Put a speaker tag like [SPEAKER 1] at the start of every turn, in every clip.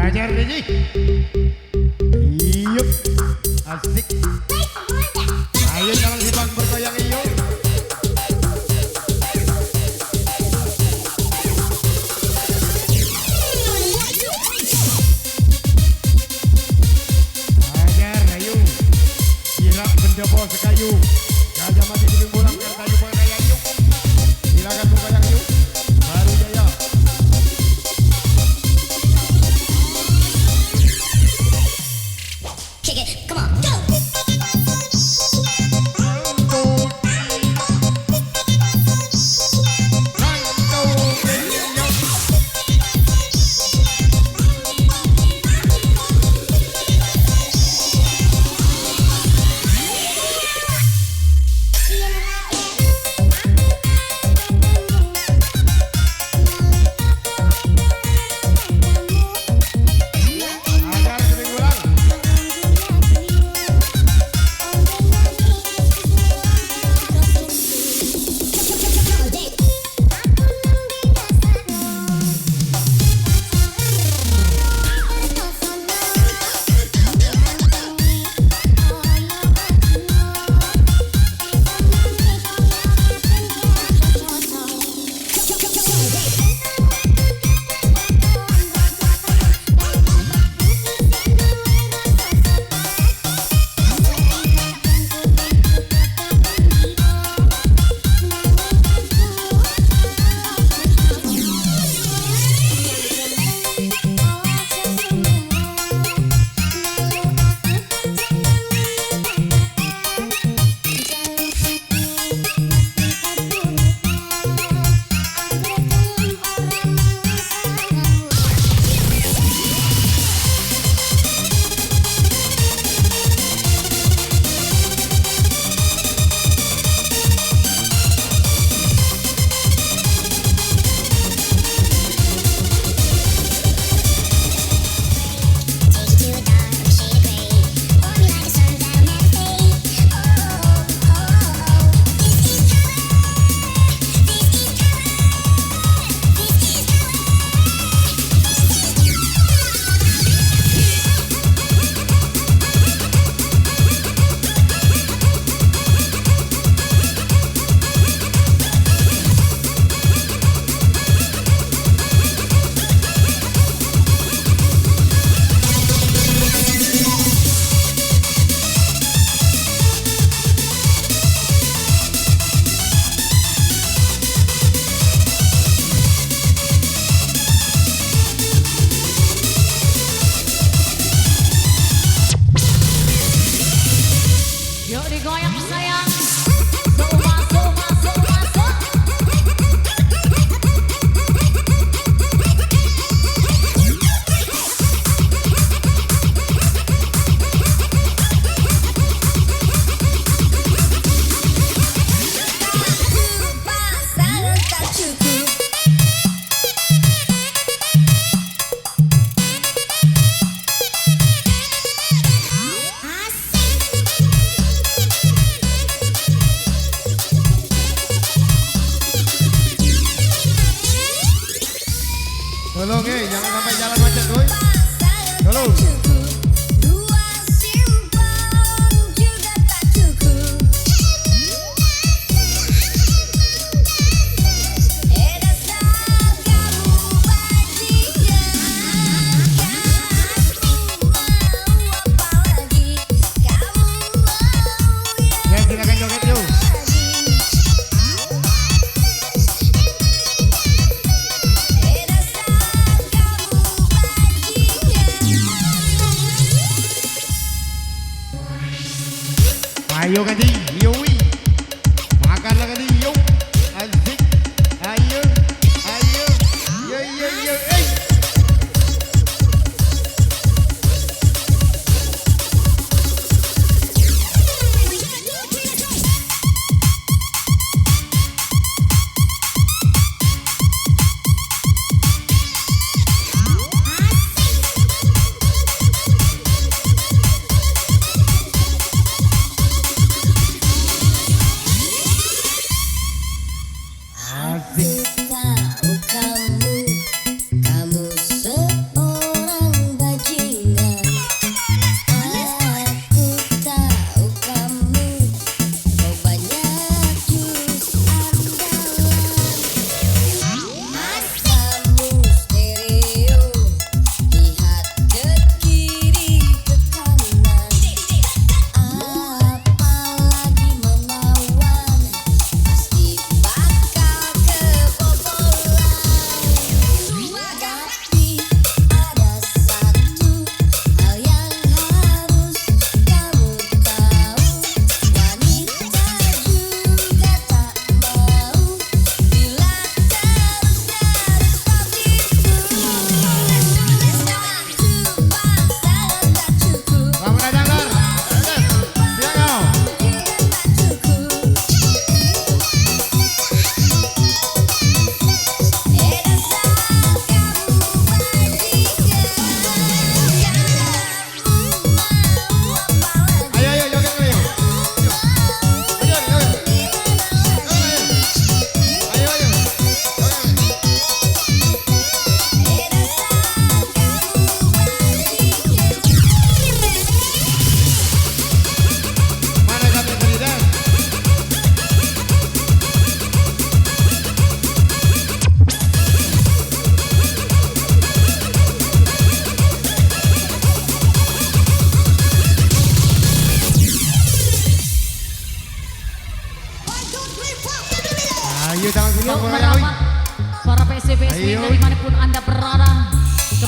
[SPEAKER 1] Hajar Deji. Iyup. Asik. Ayo jangan sibang bergoyang iyup. Hajar ayo. Kira pendopo sekayu. Gajah masih di bulan kayu bergoyang yuk. Silakan bergoyang yuk. Baru jaya. Tolong jangan sampai jalan macet boy. Tolong. Ya silakan joget yuk. Ayo Gading, yoi. Makanlah Gading, yo. Asik. Ayo, ayo. Yo, yo, yo,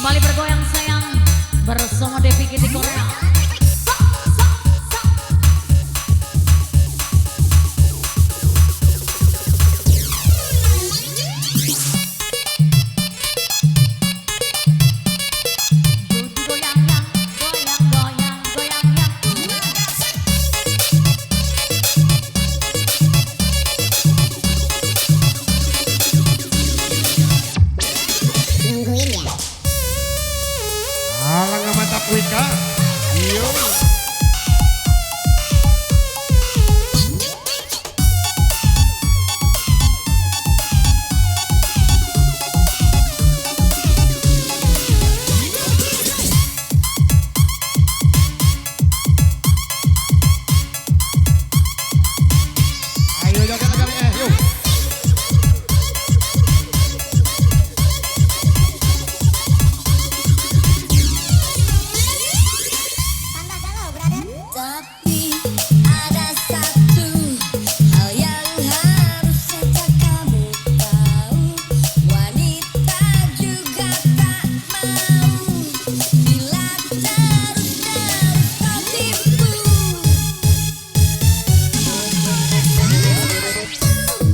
[SPEAKER 2] Kembali bergoyang sayang bersama Devi Kitty Korea.
[SPEAKER 1] Alang mantap Wika. Iyo. Ayo joget kali yuk.
[SPEAKER 3] Tapi ada satu hal yang harusnya kamu tahu, wanita juga tak mau bila terus kau tipu.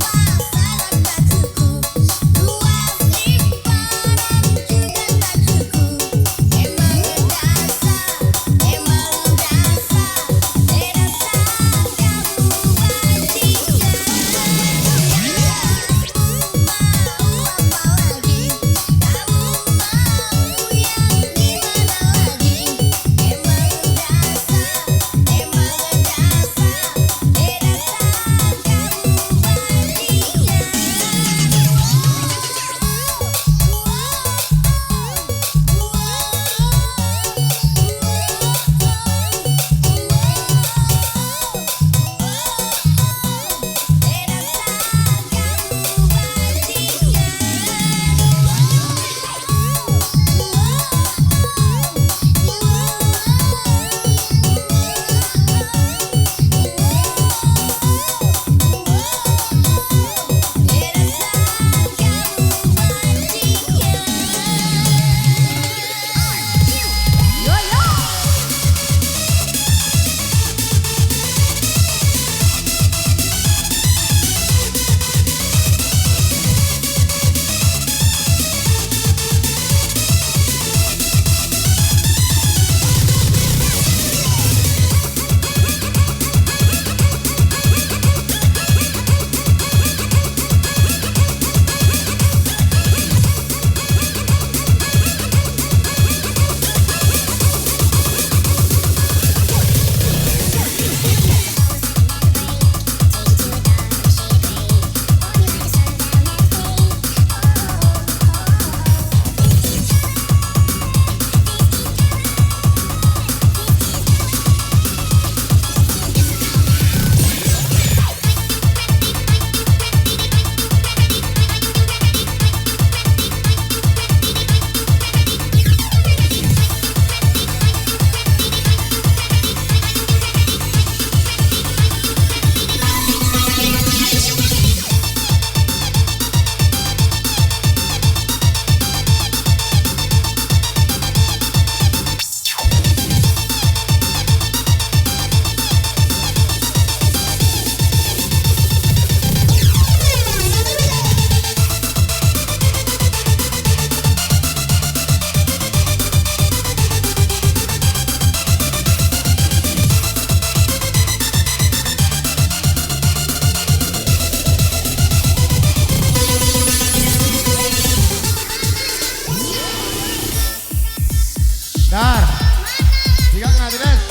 [SPEAKER 3] Pasal tak cukup, luas simpanan juga tak cukup. Emang dasar, emang dasar.
[SPEAKER 1] Dar. Tiga nggak Dines?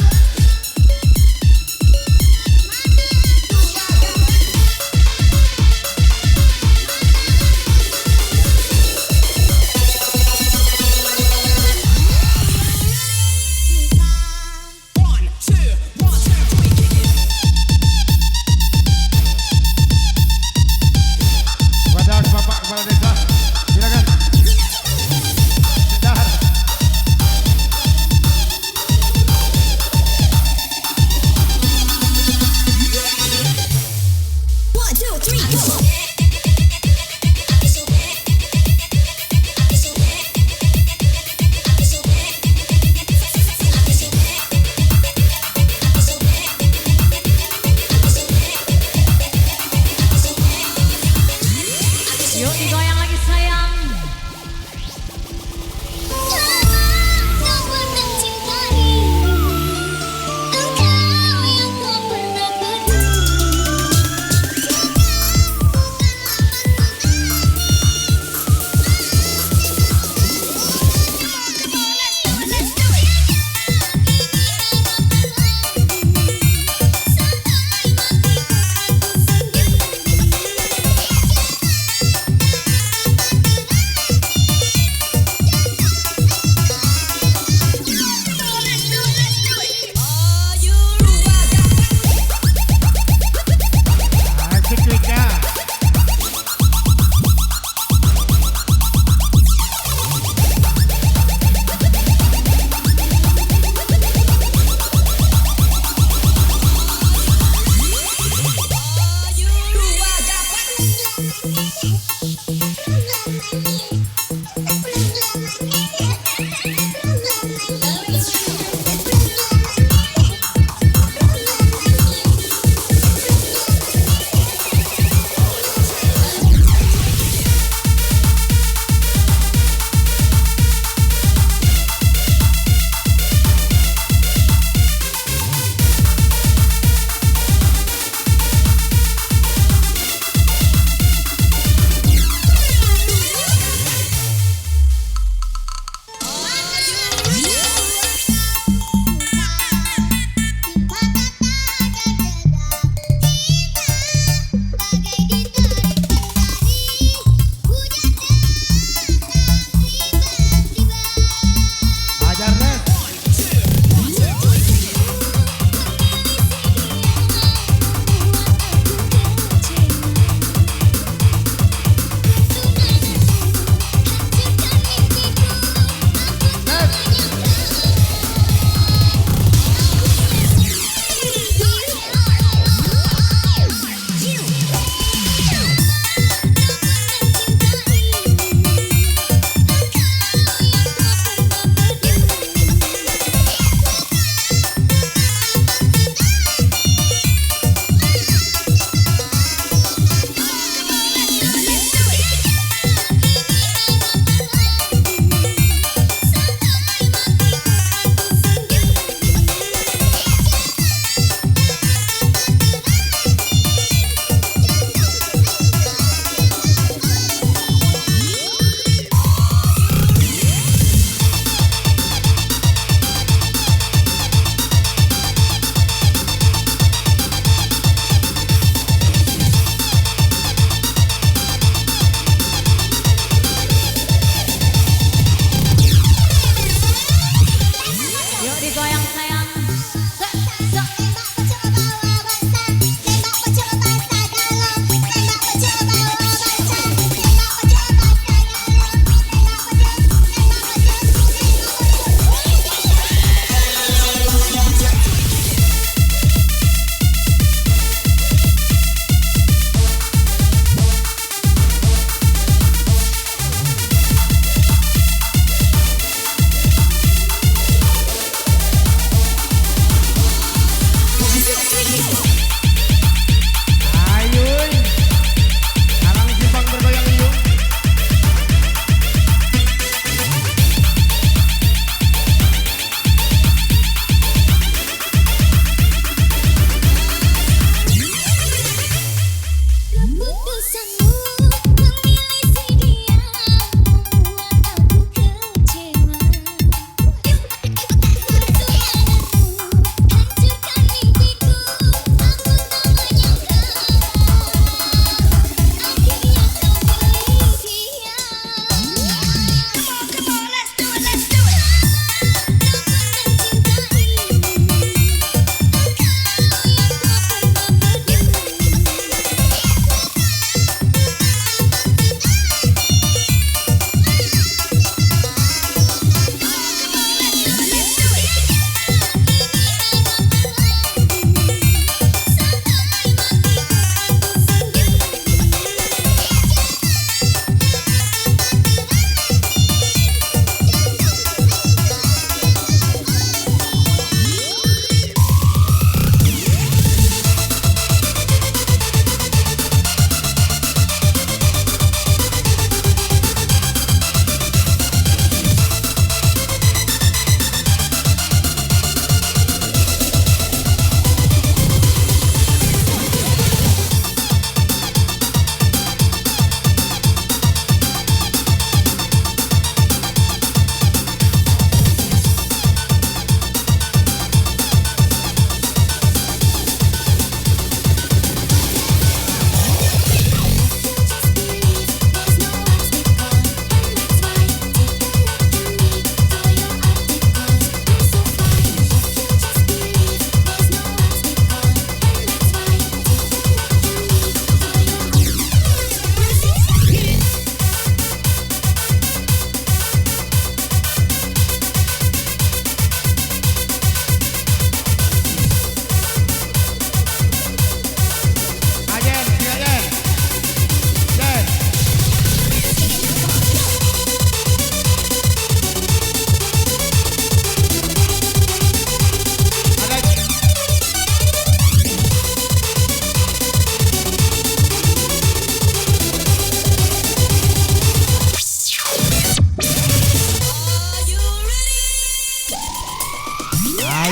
[SPEAKER 1] Kepada Bapak Kepala Desa, silakan. Dar.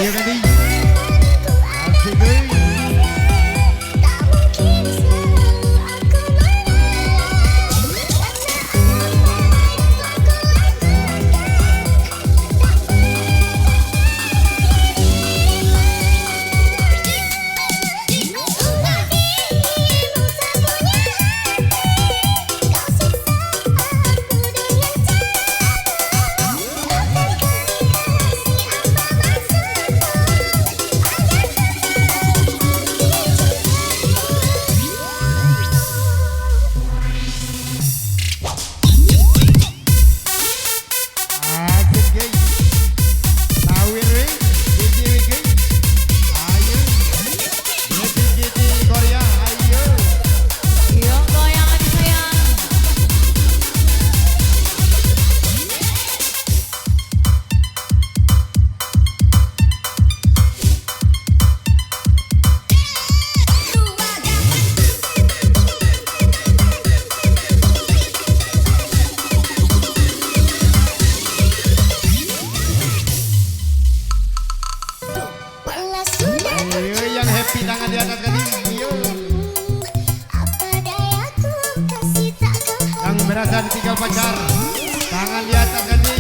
[SPEAKER 1] Ayo Kandi. Asik euy.
[SPEAKER 3] Tak mungkin selalu aku
[SPEAKER 1] Asik guys. Tawir we. Gigi we guys. Ayo. Gigi Korea. Ayo.
[SPEAKER 2] Yuk goyang lagi sayang.
[SPEAKER 3] Walau sudah
[SPEAKER 1] Ayo yang happy tangan di atas Kandi. Ayo.
[SPEAKER 3] apa dayaku kasih tak kau
[SPEAKER 1] Yang merasa ditinggal pacar. Tangan di atas Kandi.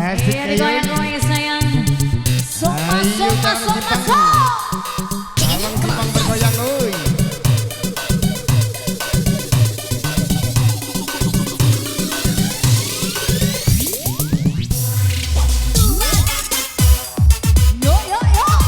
[SPEAKER 1] Asik
[SPEAKER 2] Iya
[SPEAKER 1] ayo.
[SPEAKER 2] digoyang-goyang sayang. Sok masuk, masuk, masuk.
[SPEAKER 1] Alang Jepang bergoyang euy.
[SPEAKER 2] Yuk, yuk, yuk.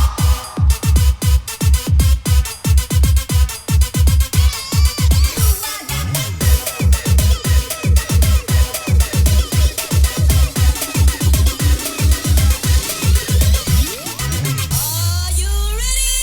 [SPEAKER 3] Are you ready?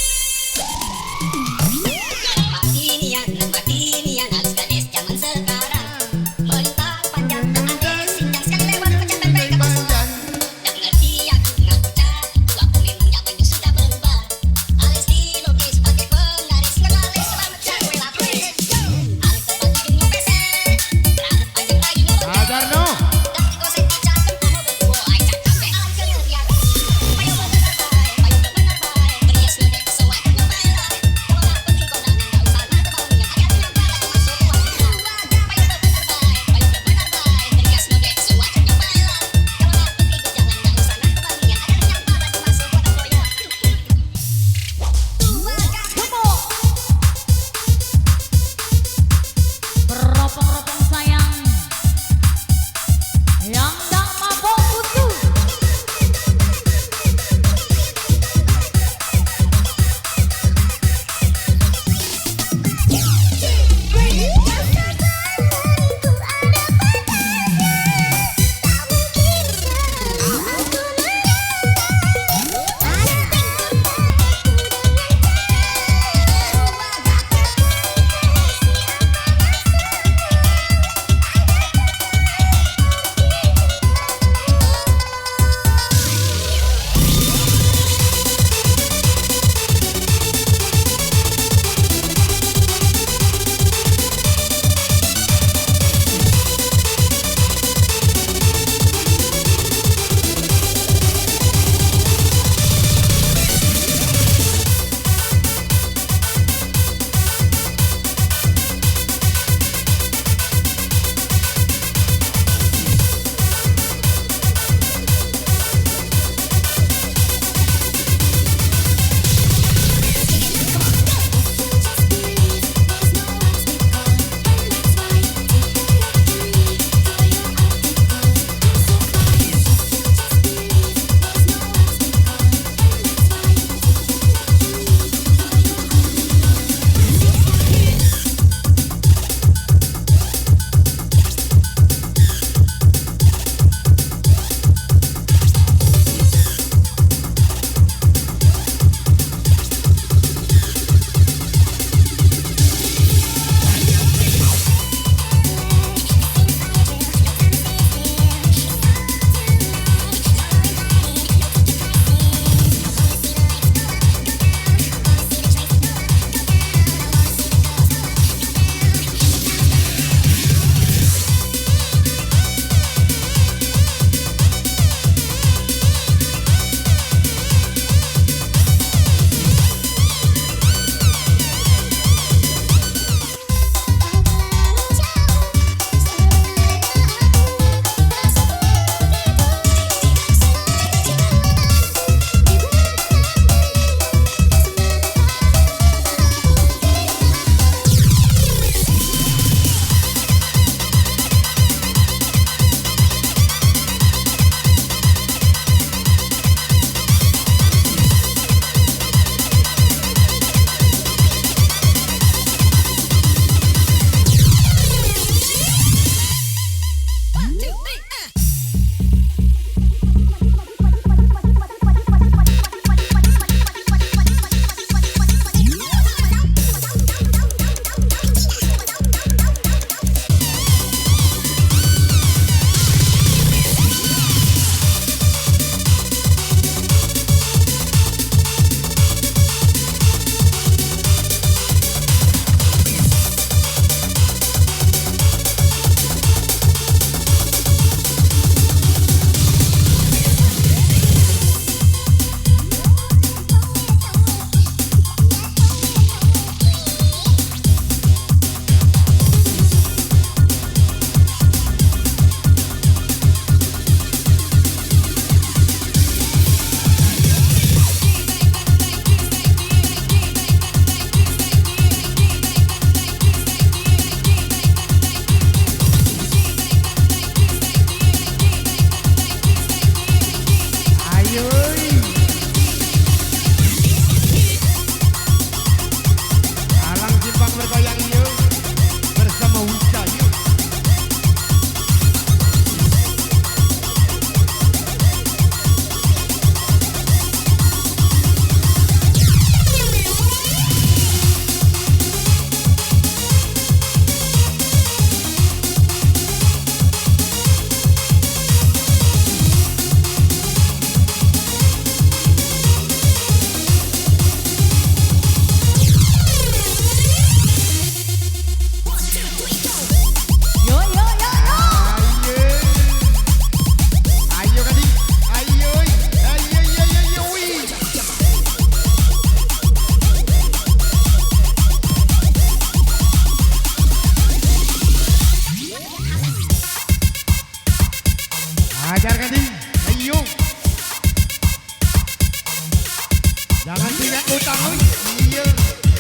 [SPEAKER 1] utang oi. Iya,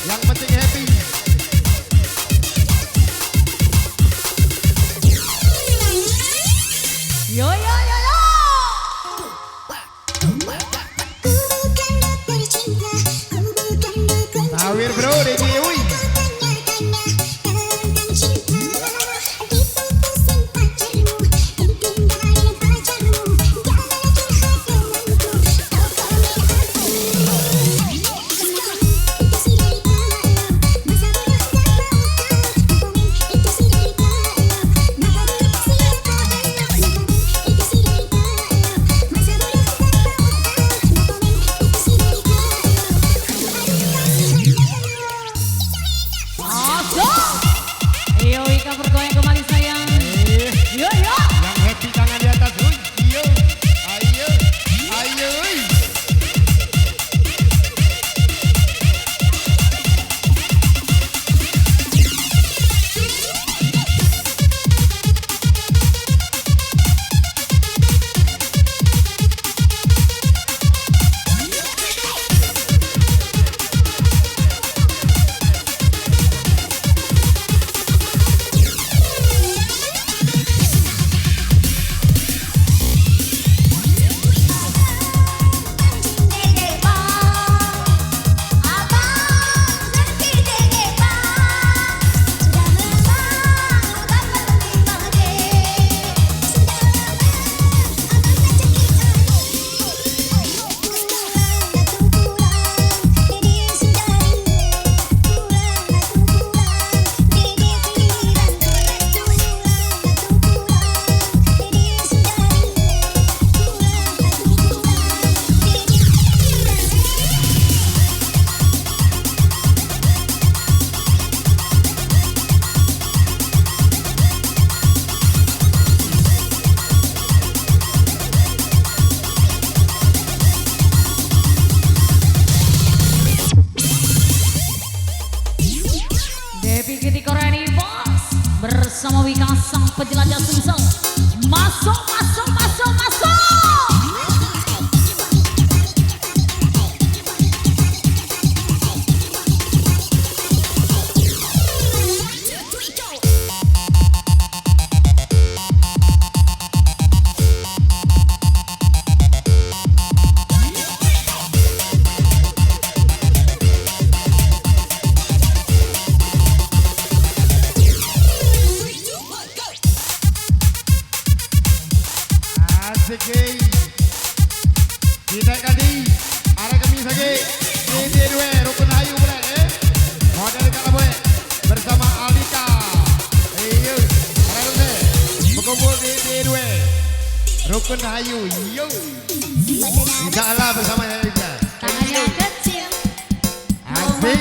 [SPEAKER 1] yang penting happy.
[SPEAKER 2] Yo yo yo yo.
[SPEAKER 1] Tawir bro, DJ oi.
[SPEAKER 2] Yo Ika bergoyang kembali sayang. Yo yo.
[SPEAKER 1] Yang happy tangan di atas oi. Iya. Ayo. Ayo oi.
[SPEAKER 2] Devi Kitty Koreni Bos bersama Wika sang penjelajah Sumsel. Masuk masuk masuk masuk.
[SPEAKER 1] Asik gay. Kita kali arah kami sage. DD2 Rukun Hayu pula model kata boleh bersama Alika. Ayo, arah dulu berkumpul DD2 Rukun Hayu. Yo. Insyaallah bersama Alika.
[SPEAKER 2] Tangannya kecil.
[SPEAKER 1] Asik.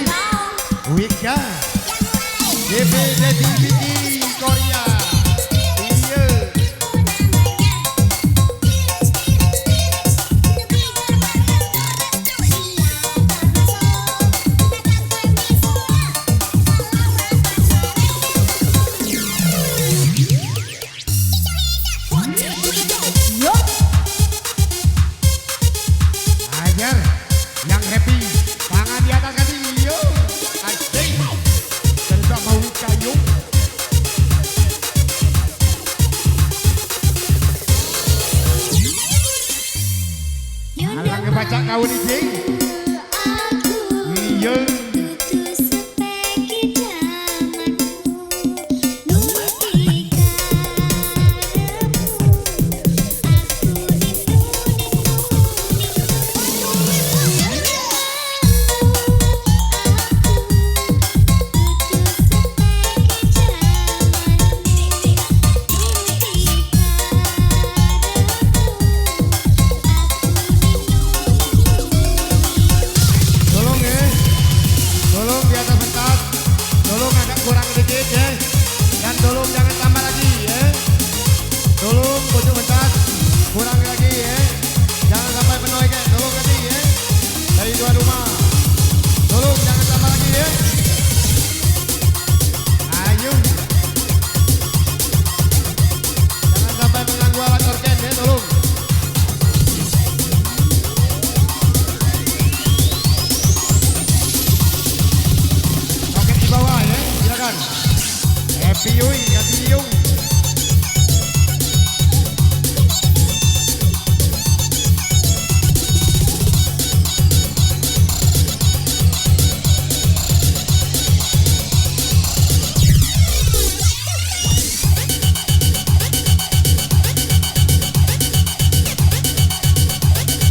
[SPEAKER 1] Wika. DVD Korea. Iya.
[SPEAKER 2] Yo.
[SPEAKER 1] Ajar yang happy tangan di atas kaki. Yo. Asik. Bersama Wika yuk. Alang kebaca kau DJ. Iya. Tolong di atas pentas, tolong agak kurang sedikit ya, dan tolong jangan tambah lagi ya. Tolong pojok pentas kurang lagi ya, jangan sampai penuh ya. Tolong lagi ya, dari tuan rumah. Tolong jangan tambah lagi ya. Ayo, jangan sampai mengganggu alat orkes ya. Tolong. Piuy, ganti Iyung.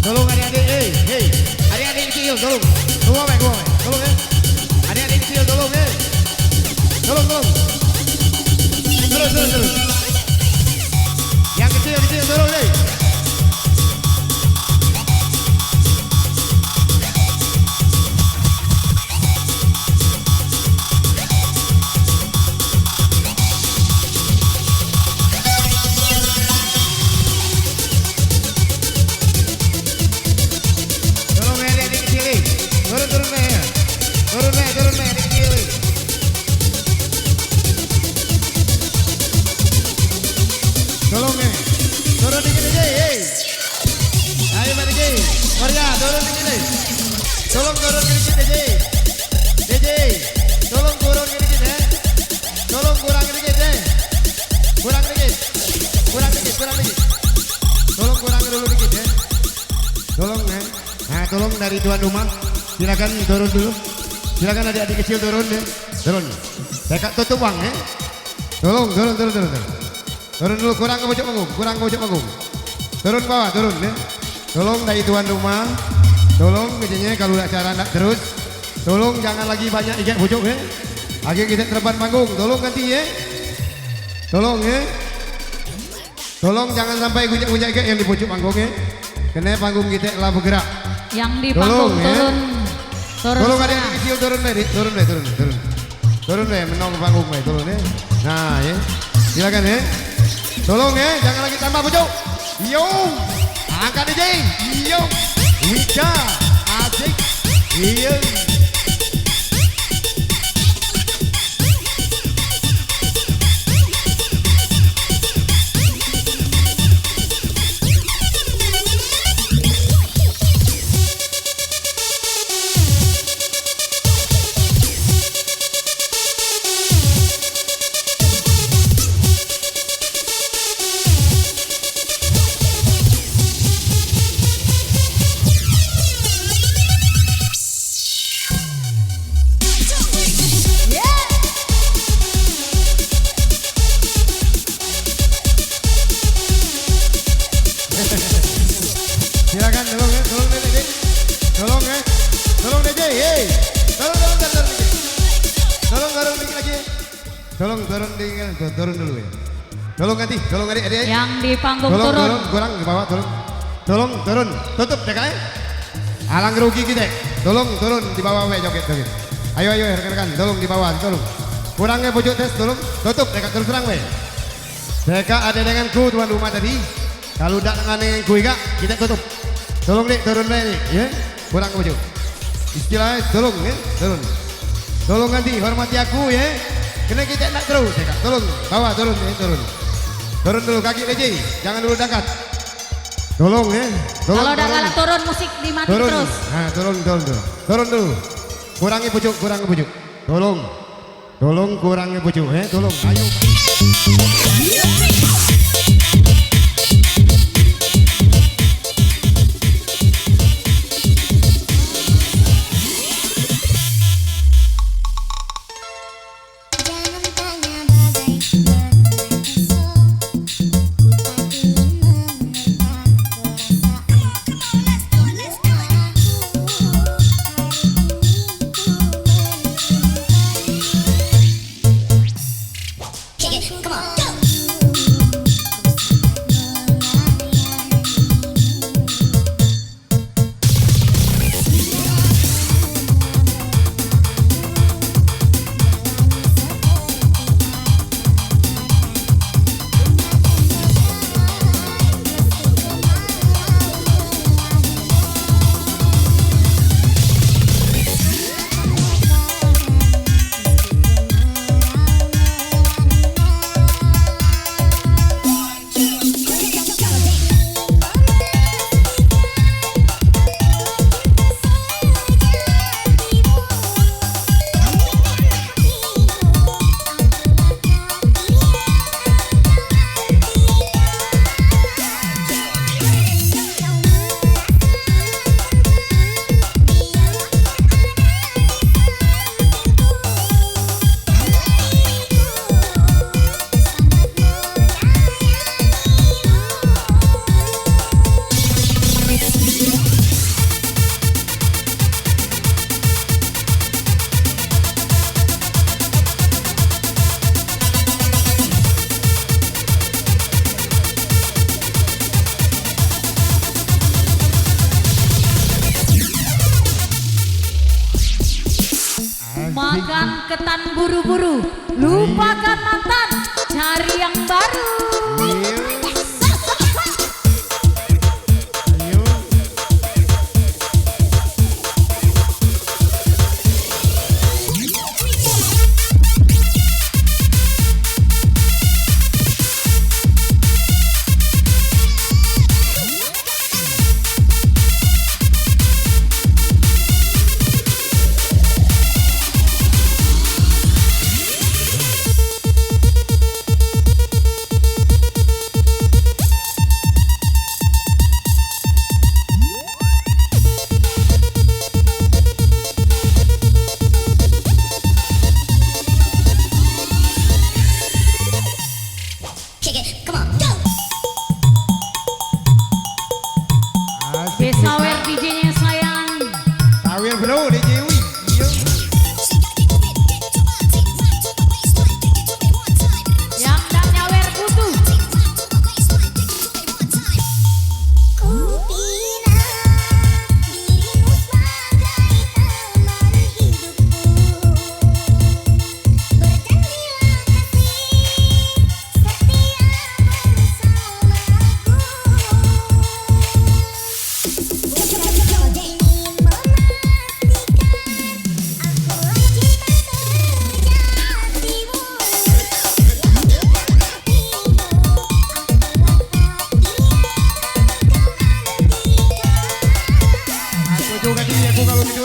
[SPEAKER 1] Tolong adik-adik, hei, adik-adik kecil, tolong, semua baik, tolong adik-adik kecil, tolong, tolong, terus, yang kecil, tolong, tolong adik-adik kecil, turun, adik kecil. Tolong turun dikit aja, ayo Pak DJ, Maria, turun dikit deh. Tolong turun dikit aja, DJ, tolong turun dikit ya. Tolong kurang dikit deh, kurang dikit. Tolong kurang dulu dikit ya. Tolong nah tolong dari tuan rumah, silakan turun dulu. Silakan adik-adik kecil turun ya, turun. Dekat tutup uang ya. Tolong, turun. Turun dulu, kurang ke pojok panggung. Turun bawah, turun ya. Tolong dari tuan rumah, tolong kerjanya kalau acara nak terus, tolong jangan lagi banyak ikat pojok ya. Lagi kita terdepan panggung, tolong ganti ya. Tolong ya. Tolong jangan sampai gunyak-gunyak ikat yang di pojok panggung ya. Karena panggung kita telah bergerak.
[SPEAKER 2] Yang di panggung turun.
[SPEAKER 1] Tolong adik-adik kecil turun deh. Turun deh, menong ke panggung deh, turun deh. Nah ya, silakan ya. Tolong ya, jangan lagi tambah pojok. Yo, angkat DJ. Yo, Wika, asik. Iya. Silakan tolong DJ. Tolong DJ, tolong dikit lagi. Turun dulu ya. Tolong ganti, tolong adik.
[SPEAKER 2] Yang di panggung
[SPEAKER 1] Tolong,
[SPEAKER 2] turun.
[SPEAKER 1] kurang ke bawah, tolong turun, tutup dek ya. Alang rugi kita. Tolong turun di bawah joget. Ayo rekan-rekan, tolong di bawah, tolong. Kurangnya pojok tes, tolong tutup dek terus terang we. Dek ada denganku tuan rumah tadi. Kalau tidak denganku kita tutup. Tolong dek turun dek ya. Kurang pojok. Istilahnya tolong ya, turun. Tolong ganti, hormati aku ya. Kena kita nak terus dek. Tolong bawah turun ya, turun. Turun dulu kaki DJ, jangan dulu dekat. Tolong ya.
[SPEAKER 2] Kalau udah galak turun musik dimati terus.
[SPEAKER 1] Nah, turun dulu. Kurangi pojok. Tolong kurangi pojok ya, tolong. Ayo.
[SPEAKER 3] Jangan tanya bagai berkeso, ku tak ingin menerka perasaan. Kick it, come on, go!
[SPEAKER 2] Lupakan ketan buru-buru, lupakan mantan, cari yang baru.
[SPEAKER 1] Ayo.
[SPEAKER 3] Kick it, come on, go.
[SPEAKER 1] Asik.
[SPEAKER 2] Desawer DJ-nya sayang.
[SPEAKER 1] Sawir bro, DJ Wi. Iya.
[SPEAKER 2] Yang tak nyawer butuh.
[SPEAKER 3] Kupina dirimu sebagai teman hidupku. Berjanjilah kasih setia bersamaku. Kau ingin memastikan akulah cinta sejatimu.
[SPEAKER 1] Aku juga gini, aku kalau gitu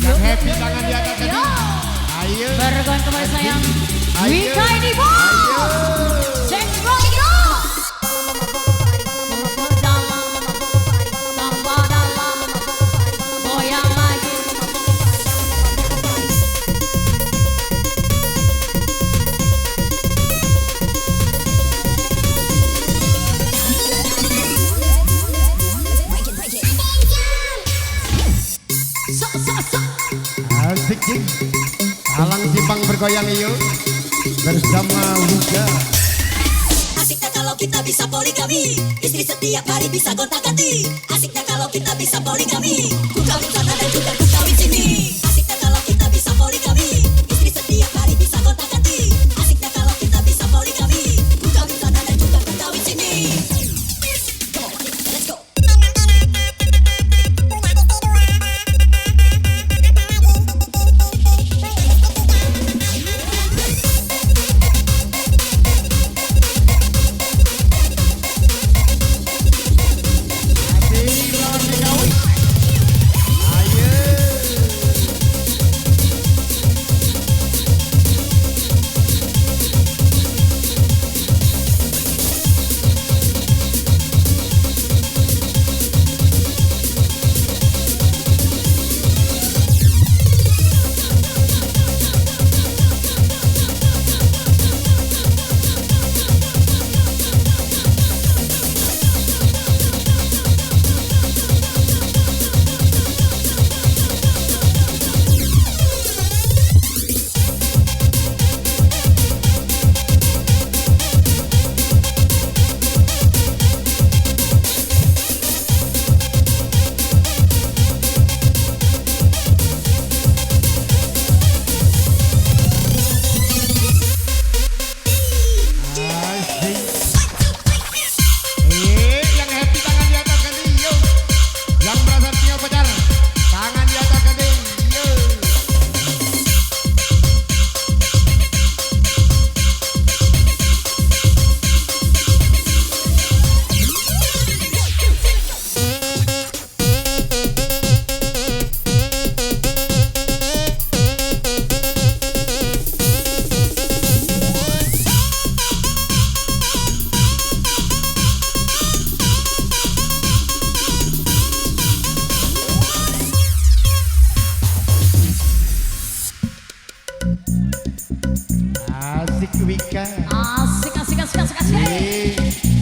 [SPEAKER 1] Yang happy tangan di atas tadi. Ayo.
[SPEAKER 2] Bergoyang kembali sayang.
[SPEAKER 1] Ayo.
[SPEAKER 2] Wika ini bos. Cengkok yo. Dalam, tambah dalam, goyang lagi.
[SPEAKER 1] Asik Jing. Alang Simpang bergoyang iyo bersama Wuga.
[SPEAKER 4] Asiknya kalau kita bisa poligami, istri setiap hari bisa gonta-ganti. Asiknya kalau kita bisa poligami, ku kawin sana dan juga ku kawin sini. Asiknya kalau kita bisa poligami, istri setiap hari bisa gonta-ganti. Asiknya kalau kita bisa poligami, ku kawin sana dan juga ku kawin sini. Come on, let's go.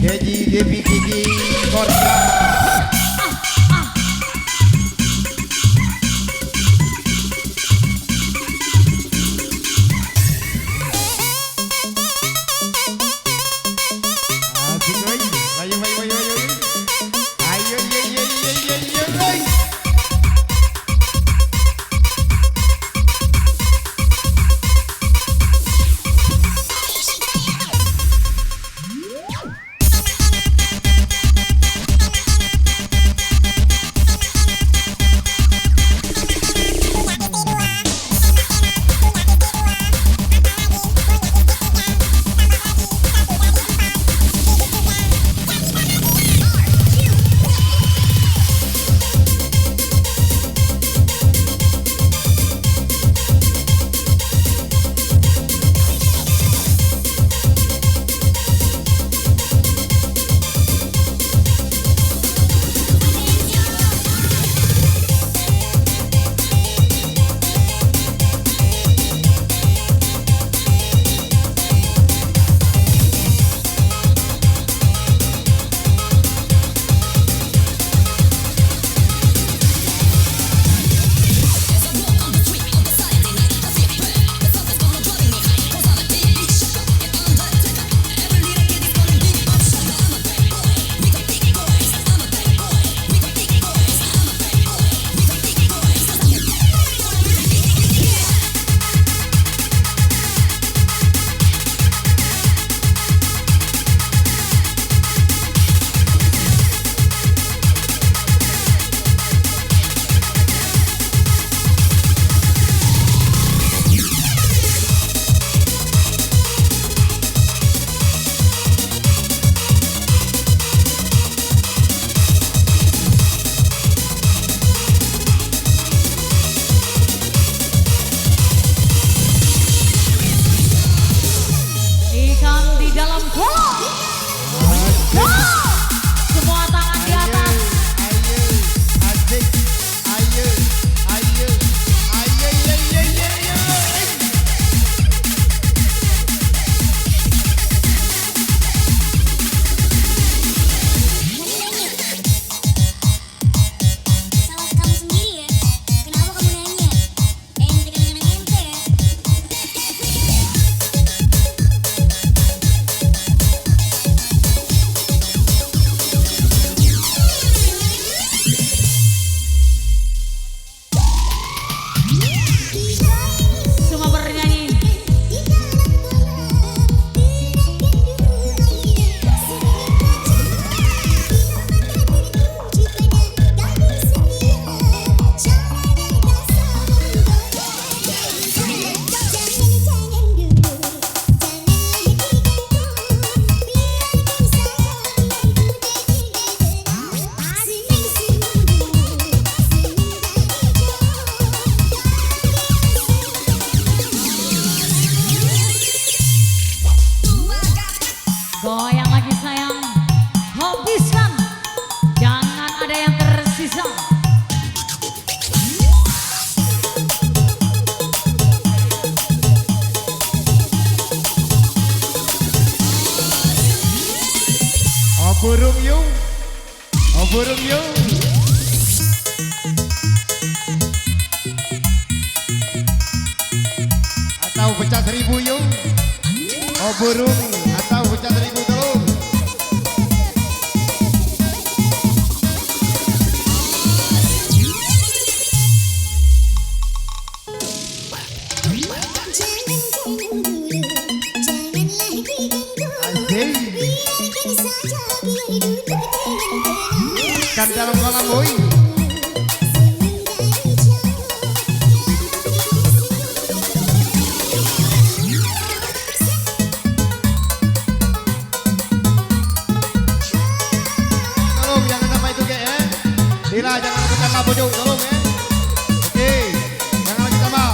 [SPEAKER 1] Deji Devi Kiki Korea. Asik oi. Ayo ayo ayo ayo. Ayo ye ye ye ye ye oi.
[SPEAKER 2] Ikan di dalam kolam. Semua tangan di atas.
[SPEAKER 1] Ayo, asik. Ayo, ayo, ayo, ye ye ye ye.
[SPEAKER 3] Salah kamu sendiri ya. Kenapa kamu nanya? Ente kan anak ente ya.
[SPEAKER 2] Semua bernyanyi. Goyang lagi sayang. Habiskan. Jangan ada yang tersisa.
[SPEAKER 1] Oburung yung. Oburung yung. Atau pecah 1000 yung. Oburung atau pecah 1000 tolong. Kan dalam kolam boy. Tolong jangan sampai itu ke ya. Dila jangan pecah bojong tolong ya. Oke, jangan lagi tambah.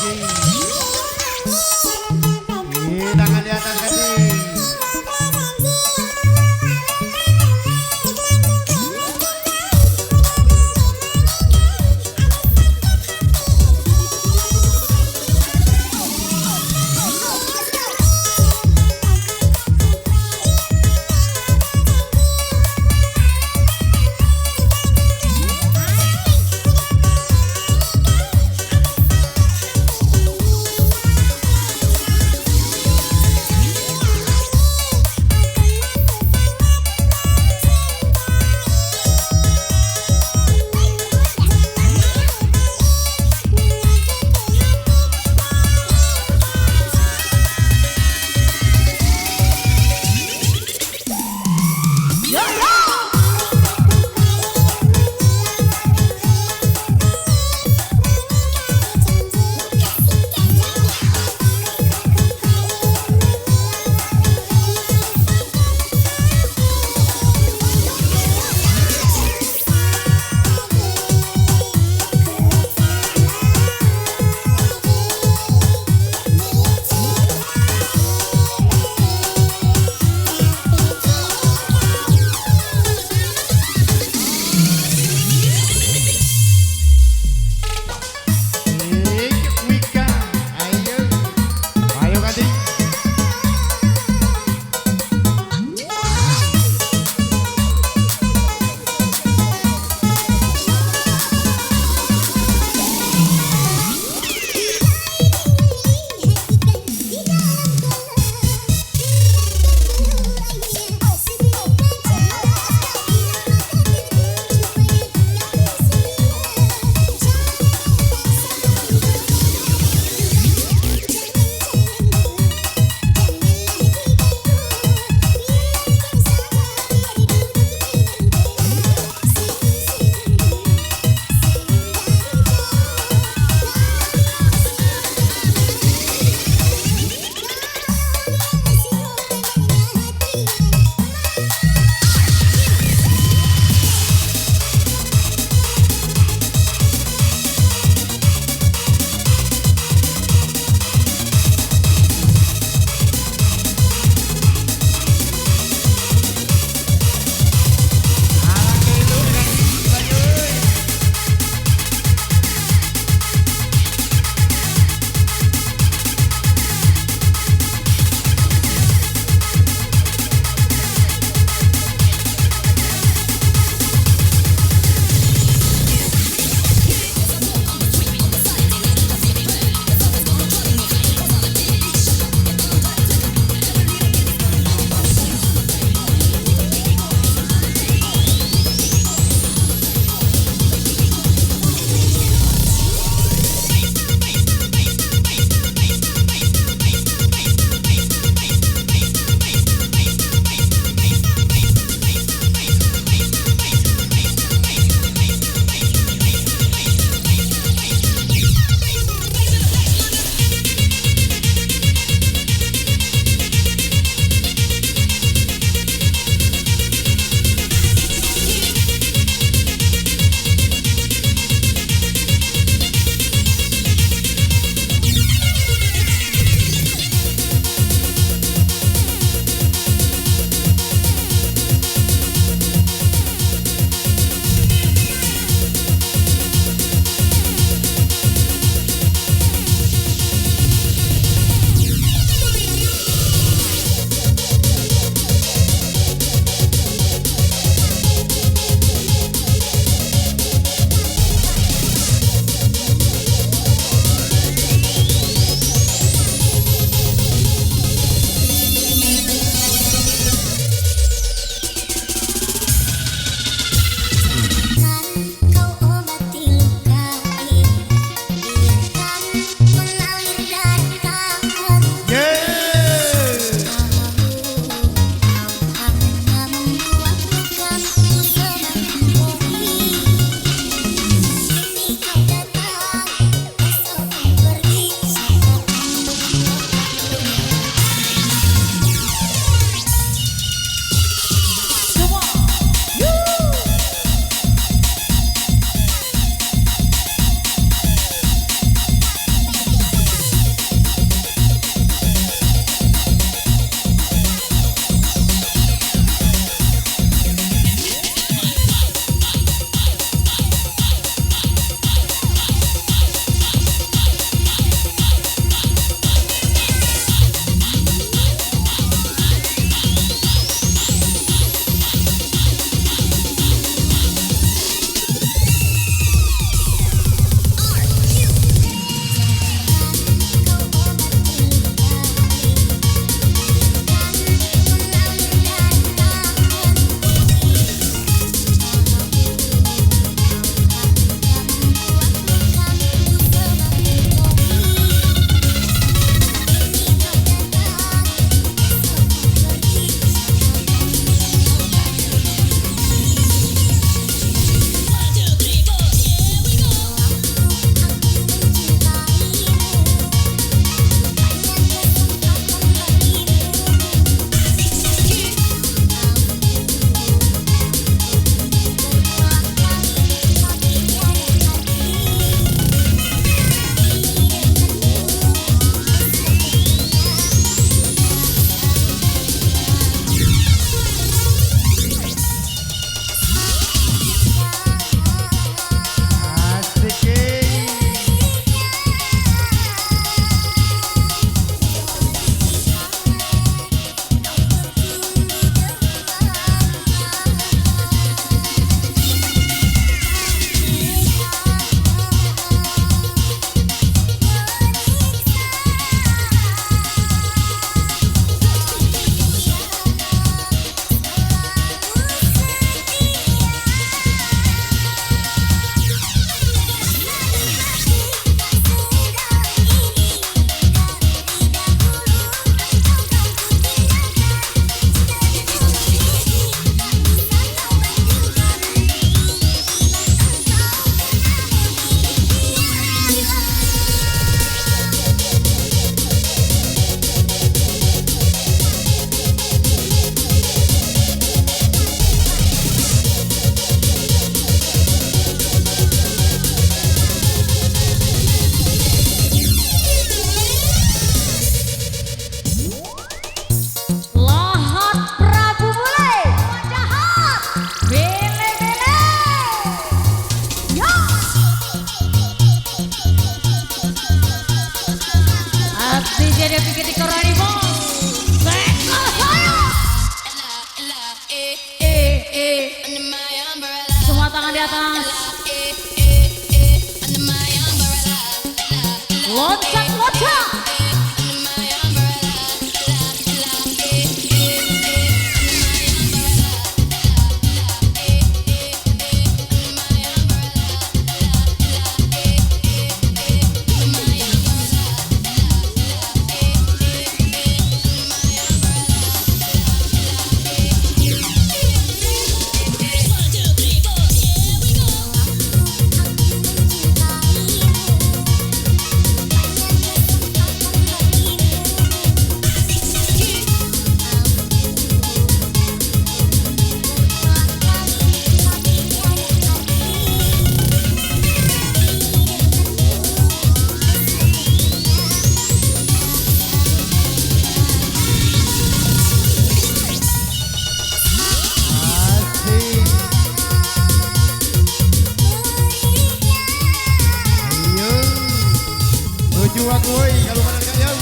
[SPEAKER 1] lagi. Tangan di atas kaki.
[SPEAKER 2] Devi ketika Rani bos. Sekal saya. Semua tangan di atas. Loncat, loncat.
[SPEAKER 1] Jual woi kalau mana dekat jauh.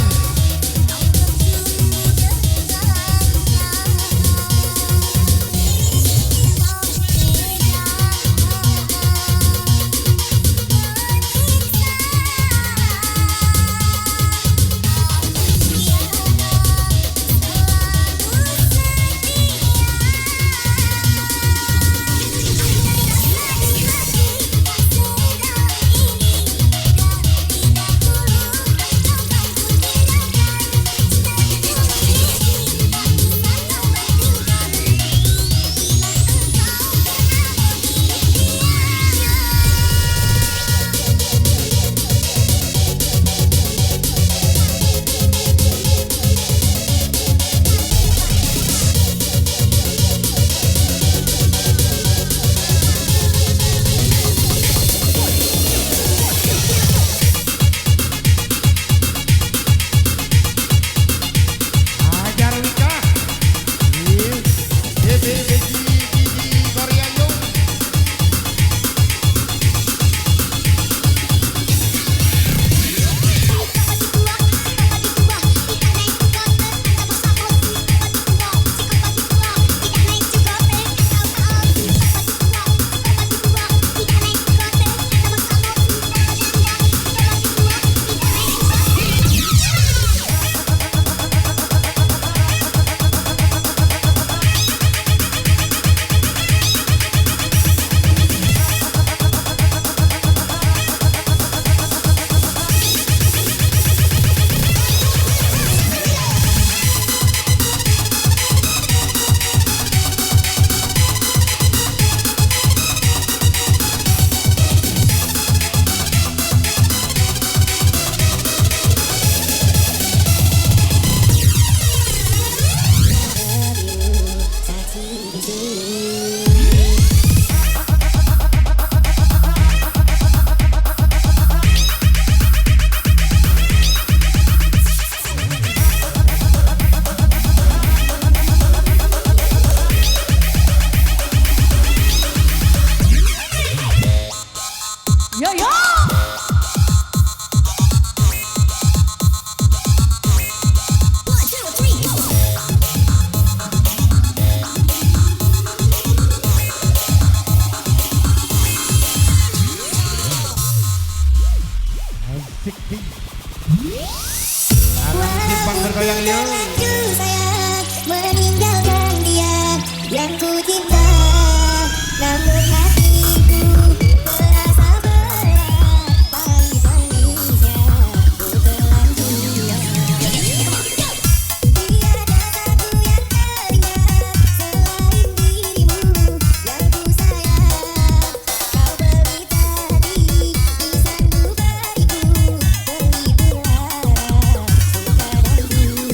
[SPEAKER 3] Simpang bergoyang ya. Sayang meninggalkan dia yang ku cinta, namun hatiku merasa berat. Pahit-pahitnya ku telan dia. Tiada satu yang teringat selain dirimu yang ku sayang. Kau beri tadi di sanubariku, penghibur harap suka dan duka.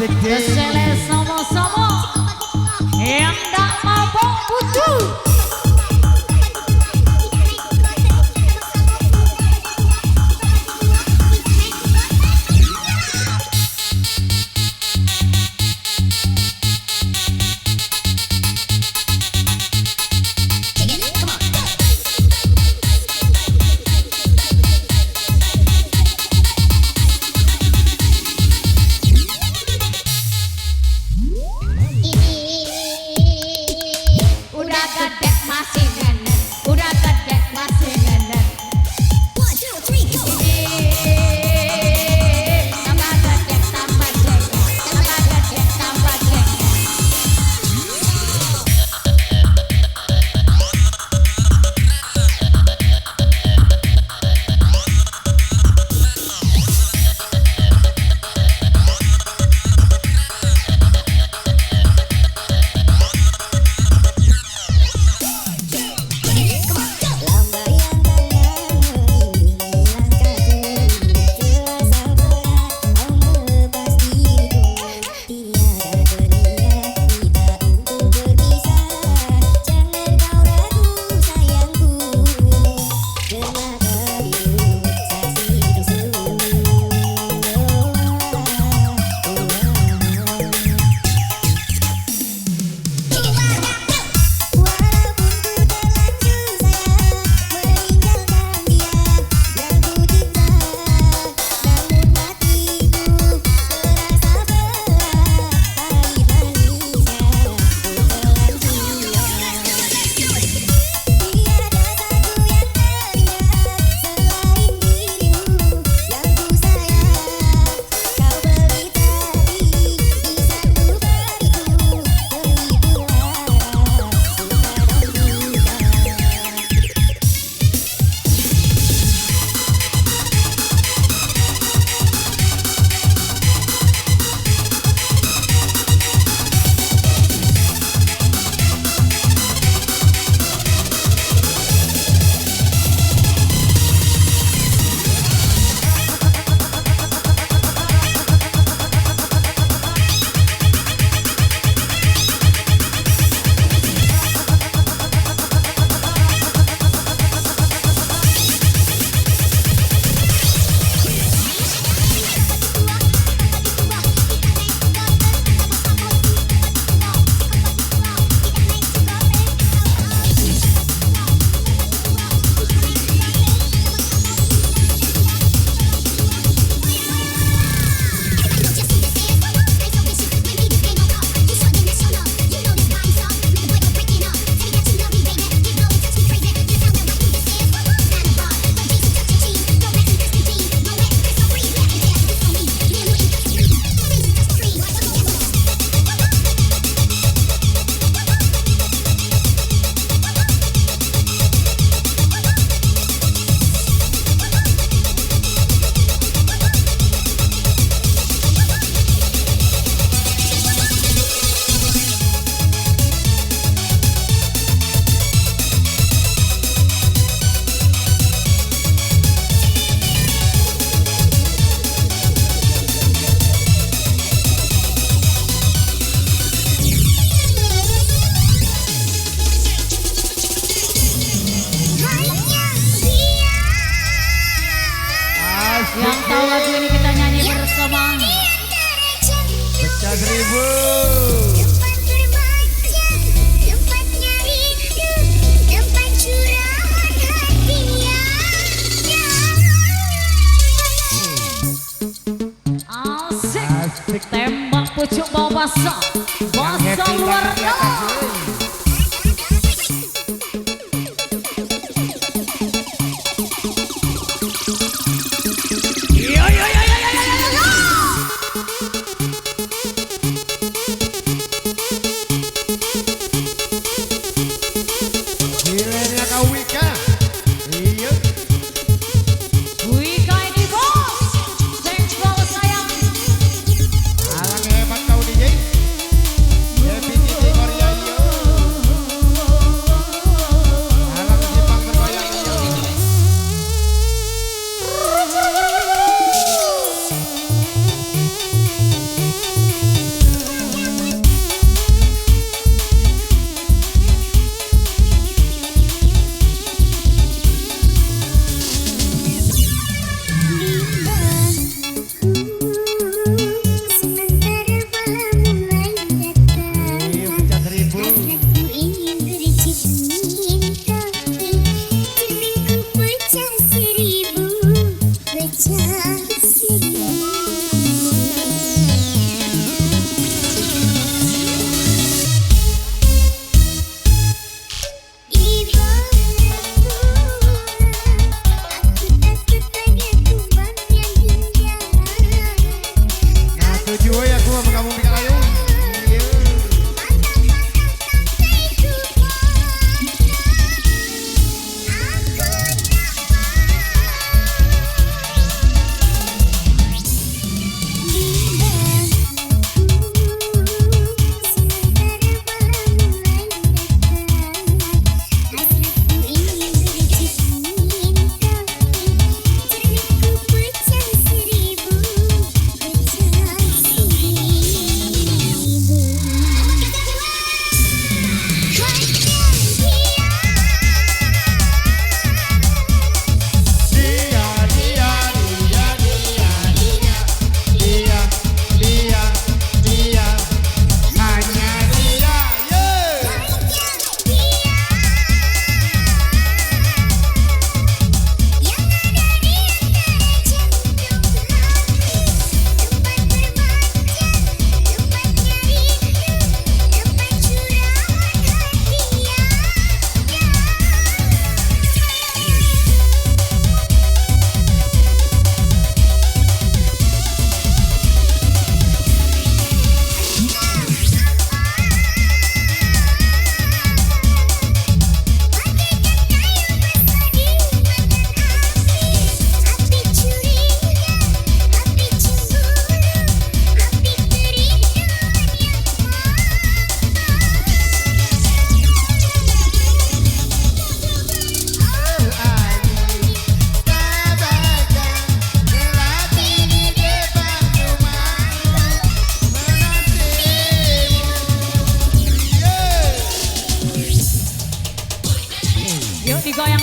[SPEAKER 1] Asik deh.
[SPEAKER 2] Kesele sama-sama yang tak mabok butuh.
[SPEAKER 3] Udah gede masih nenek, udah gede masih nenek.
[SPEAKER 4] 1, 2, 3, go.
[SPEAKER 3] Tambah gede tambah jenggot, tambah gede tambah jenggot.
[SPEAKER 2] Yang tahu lagu ini kita nyanyi bersama.
[SPEAKER 1] Pecah 1000.
[SPEAKER 3] Tempat berbaca, tempatnya rindu, tempat curahan hatinya.
[SPEAKER 2] Asik.
[SPEAKER 1] Asik.
[SPEAKER 2] Tembak pucuk bawah basah. Basah luar dalam.
[SPEAKER 1] Gilenya kau Wika. Iya.
[SPEAKER 2] Wika ini bos. Jengkol sayang.
[SPEAKER 1] Alang hebat kau DJ. Happy DJ Korea yo.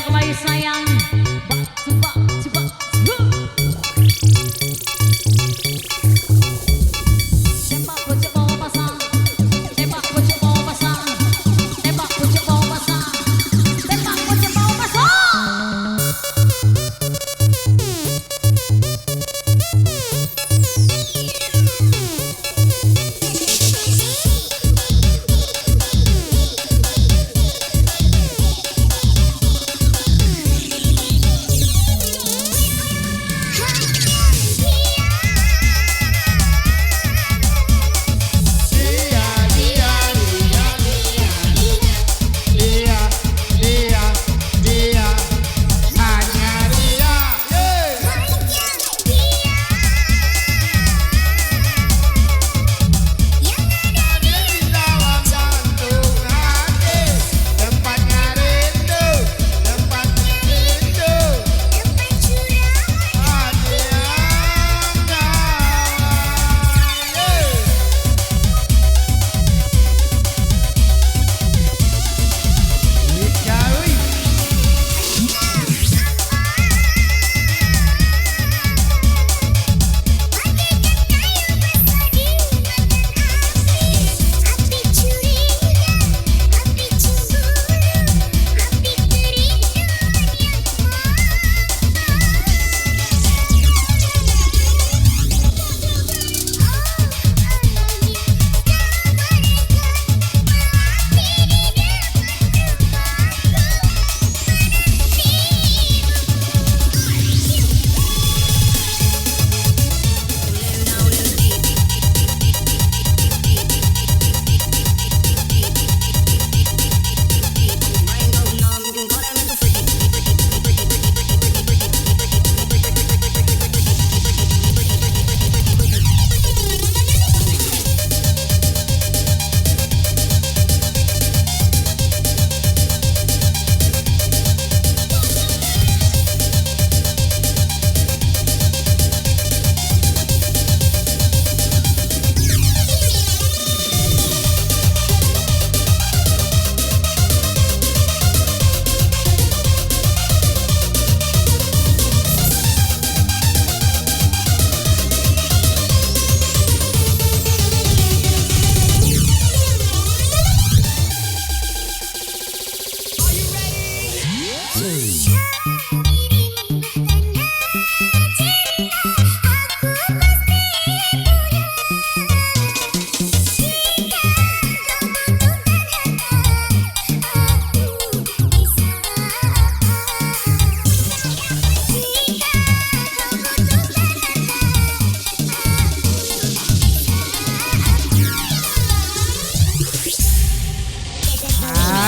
[SPEAKER 2] kembali sayang. Coba. Tembak pojok bawah pasang. Tembak pojok bawah pasang. Tembak pojok bawah pasang. Tembak pojok bawah pasang.
[SPEAKER 1] Dia, hanya dia. Di dalam jantung hati, tempatnya rindu, tempatnya rindu. Hati yang dicari.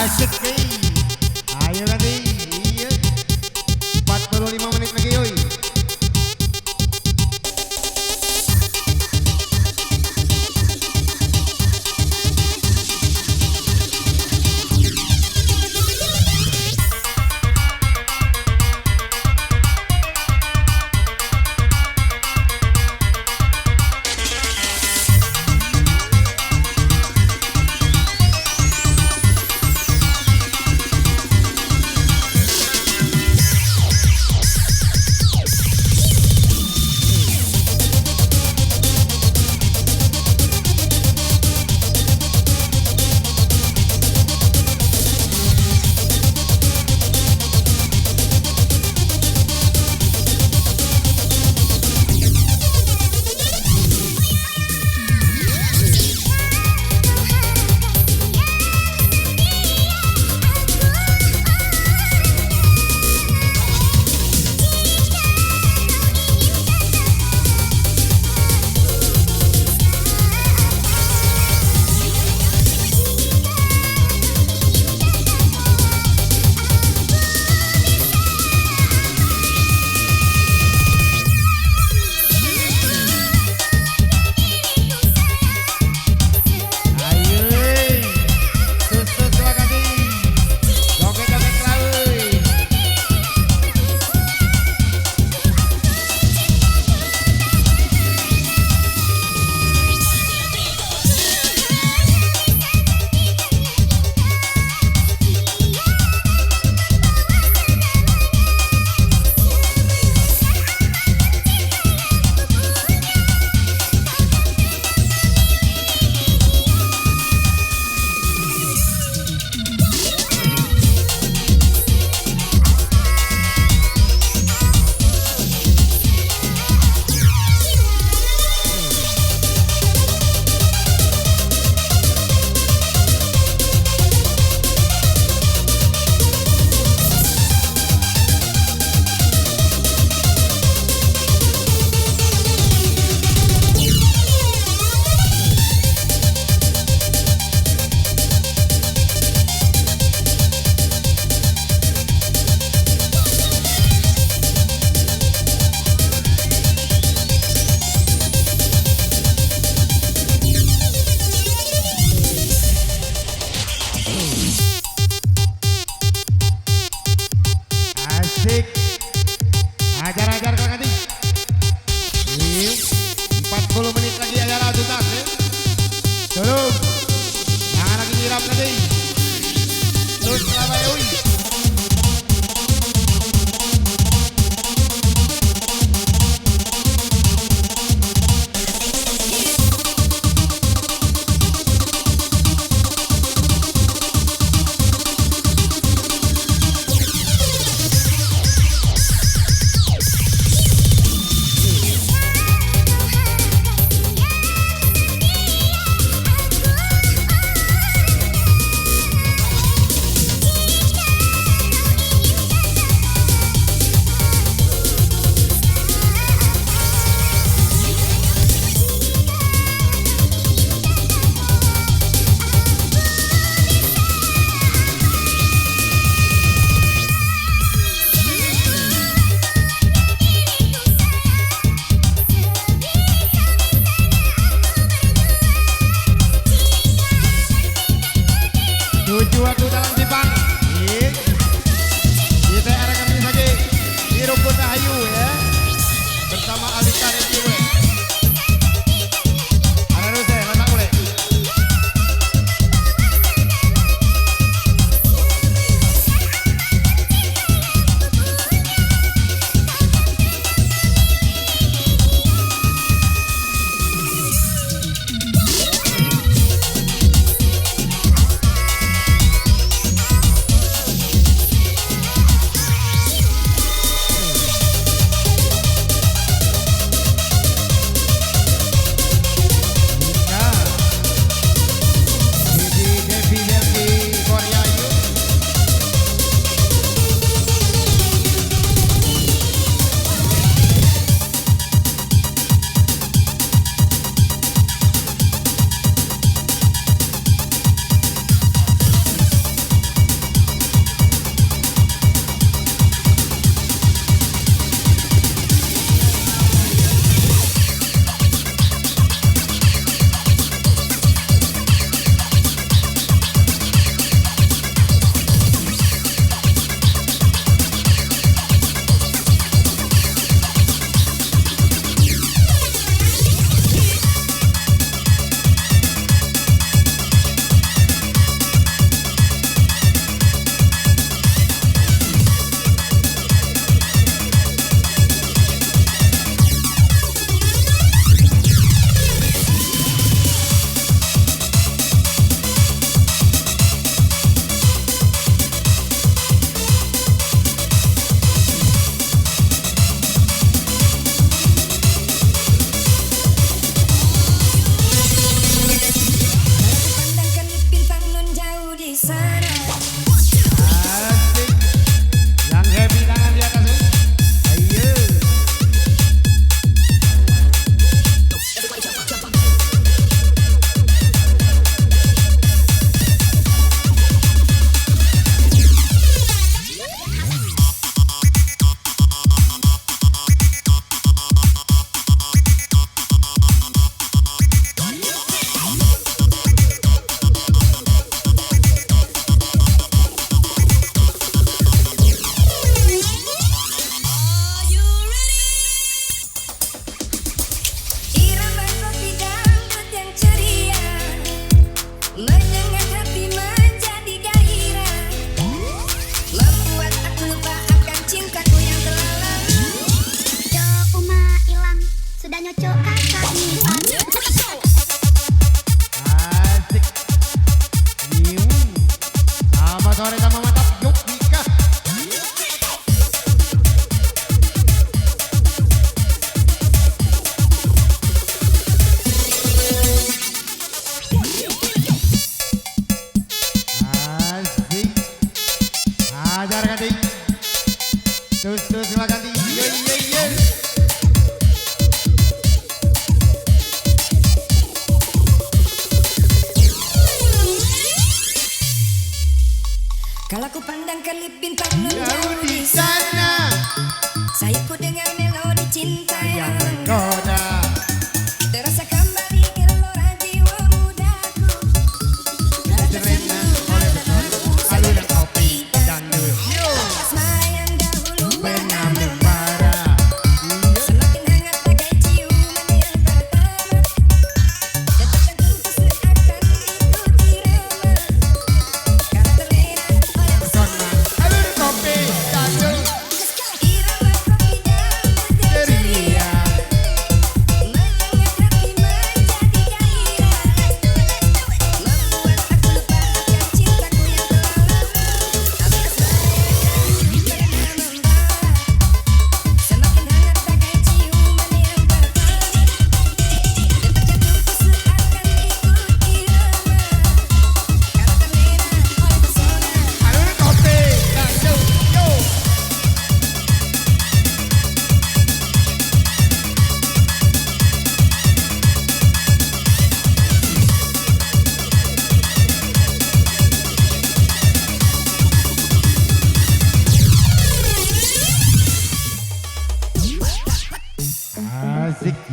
[SPEAKER 1] Asik nih. Ayo nanti. Iya. 45 menit lagi yoi. kasih. Terus Surabaya ui. Tujuh waktu dalam Jepang. Kita arah kami lagi di Rumput Rahayu ya. Bersama Alika dan Jiwe. Ada Ruse, lemak boleh. Sore sama mantap yuk nikah. Asik. Hajar ganti. Terus silakan ganti. Ye ye ye.
[SPEAKER 5] Kalau ku pandang kelip bintang menjauh di
[SPEAKER 1] sana,
[SPEAKER 5] saya ku dengar melodi cinta yang
[SPEAKER 1] menggoda.
[SPEAKER 5] terasa kembali gelora jiwa mudaku.
[SPEAKER 1] Terlena oleh betul alunan kopi dangdut.
[SPEAKER 5] Asma yang dahulu
[SPEAKER 1] Pernah membara.
[SPEAKER 5] semakin hangat bagai ciuman yang pertama. Tetapkan ku seakan ikuti irama.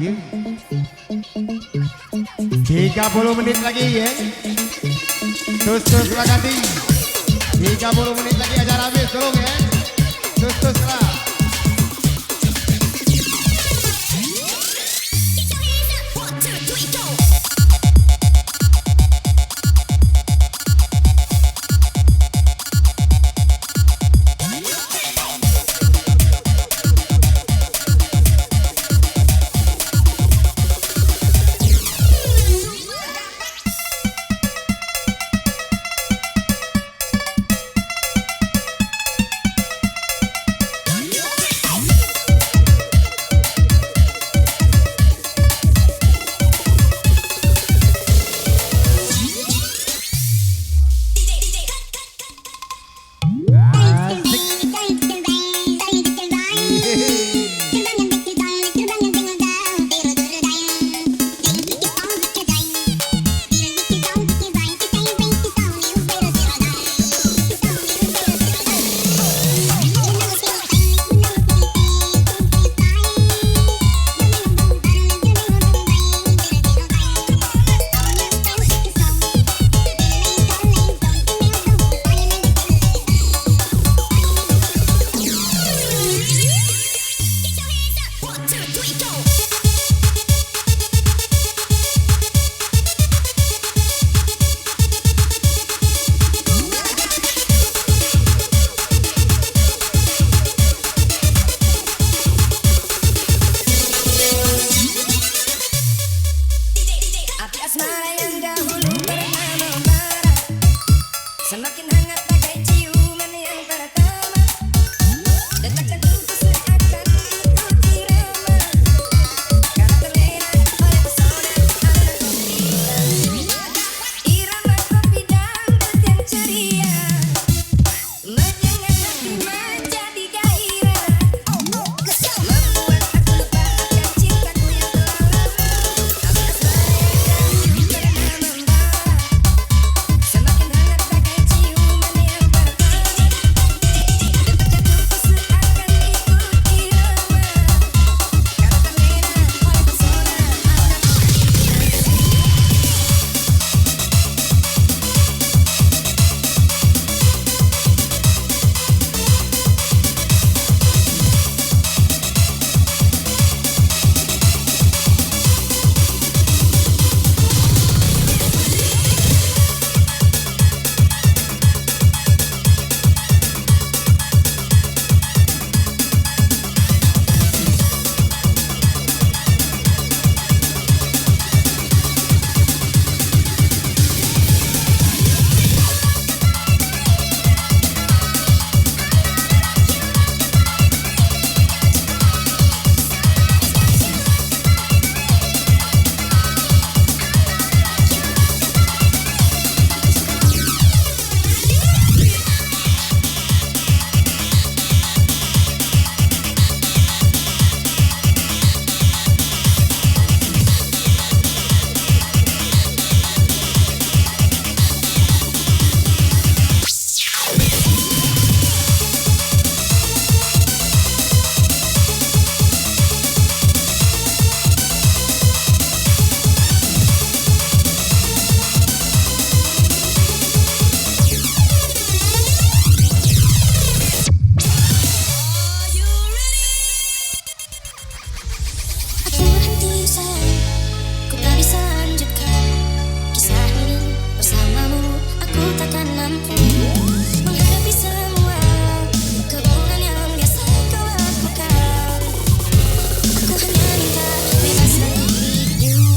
[SPEAKER 1] ya. 30 menit lagi ya. Terus lah ganti. 30 menit lagi acara habis, tolong ya. Terus lah.
[SPEAKER 5] Semakin hangat bagai ciuman yang pertama, detak jantungku seakan ikuti irama, karena terlena oleh pesona anak kita. Irama kopi dangdut yang ceria menyengat hati menjadi gairah, membuat aku lupa akan cintaku yang telah lama. Tapi asmara yang dahulu pernah membara, semakin hangat bagai ciuman yang pertama, detak jantungku seakan ikut irama, karena terlena oleh pesona anak Aku berhenti sayang, ku tak bisa lanjutkan kisah ini bersamamu. Aku takkan mampu menghadapi semua kebohongan yang biasa kau lakukan. Aku hanya minta bebas dari dirimu.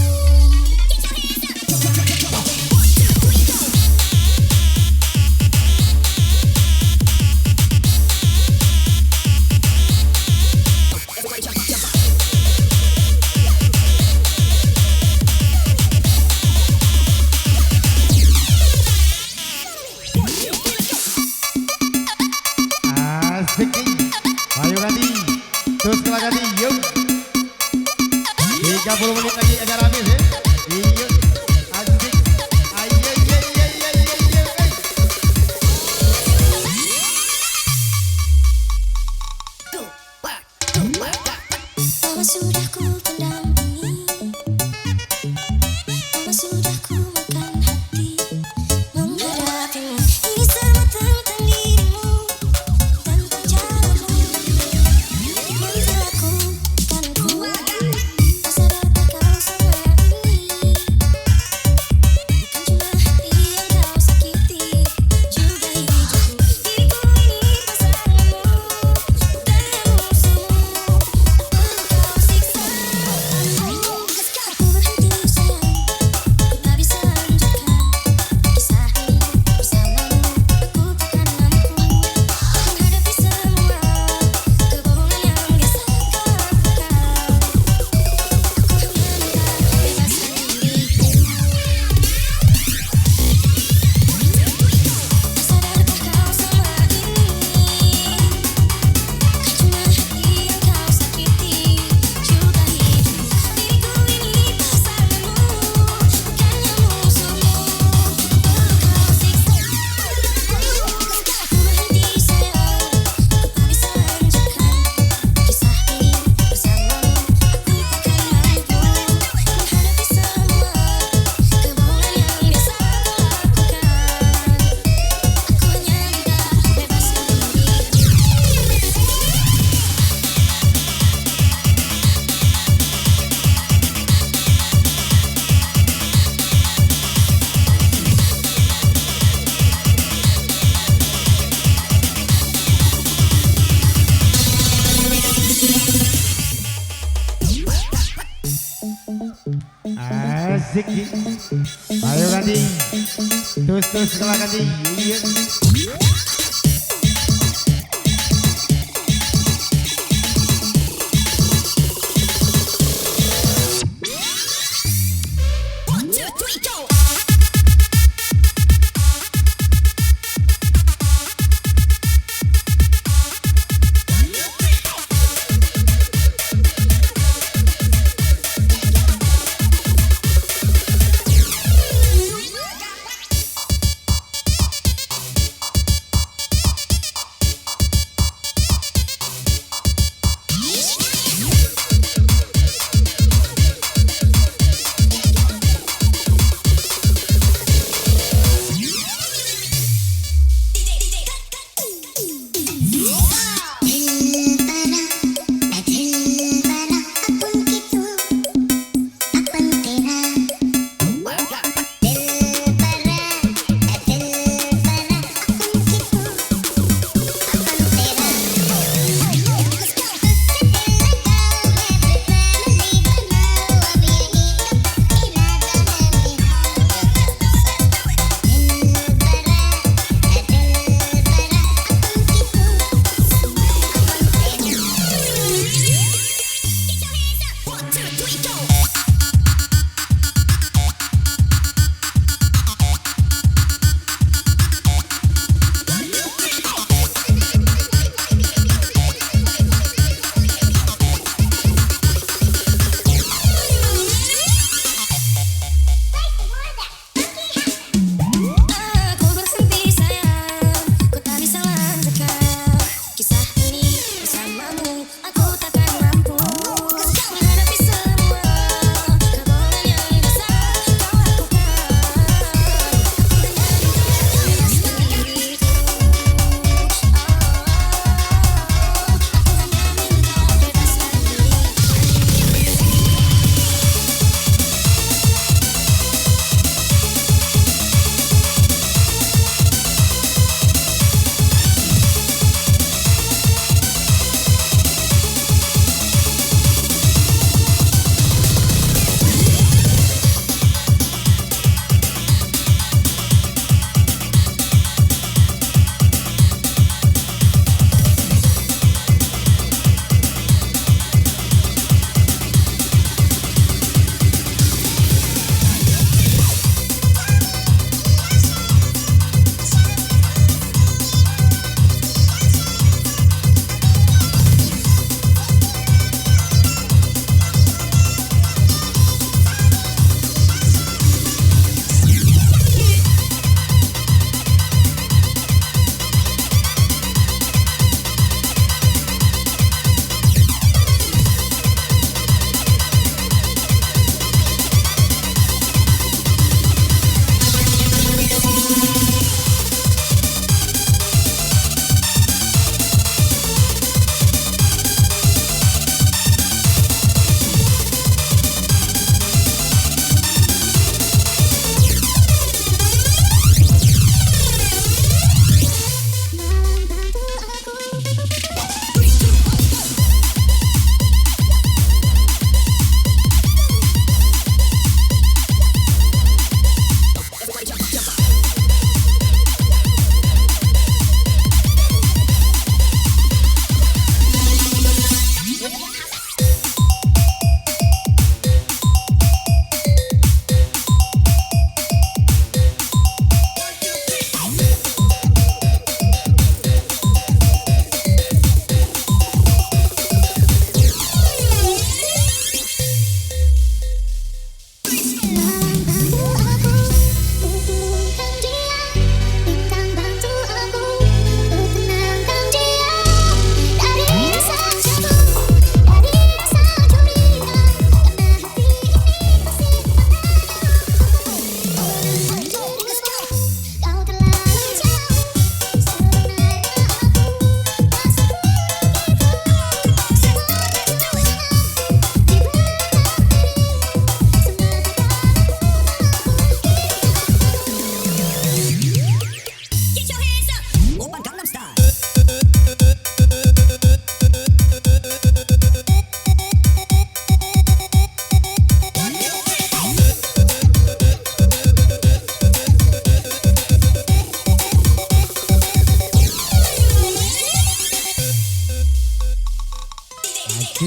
[SPEAKER 1] asik Ji. Ayo Kandi. Terus sekolah Kandi. Iya.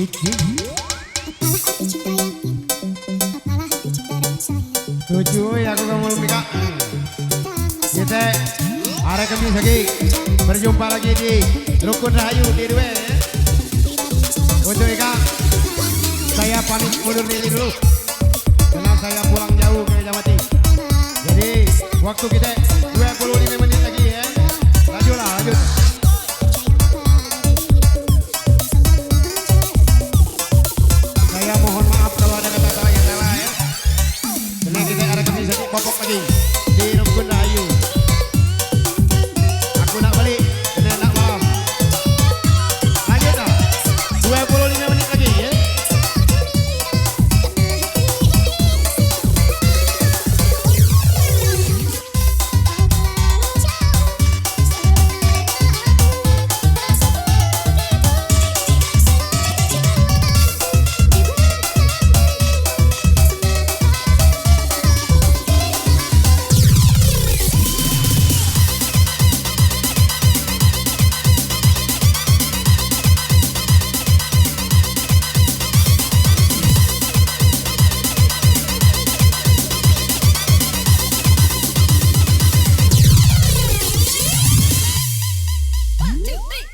[SPEAKER 1] Iki
[SPEAKER 5] Apalah hati cinta yakin, apalah hati cinta dan sayang.
[SPEAKER 1] tujuh ya aku kamu Mika.
[SPEAKER 5] Tak
[SPEAKER 1] Kita arek kami lagi berjumpa lagi di Rukun Rahayu di dua ya. Untuk Ika saya pamit mundur diri dulu karena saya pulang jauh ke Jamati. Jadi waktu kita 25 menit lagi ya. Lanjutlah, lanjut. Saya mohon maaf kalau ada kata-kata yang salah ya. Karena kita ada kami sedikit popok lagi di Rukun Rahayu. Aku nak balik, kena nak malam. Lanjut lah. 25 menit lagi ya.
[SPEAKER 2] One, two, three.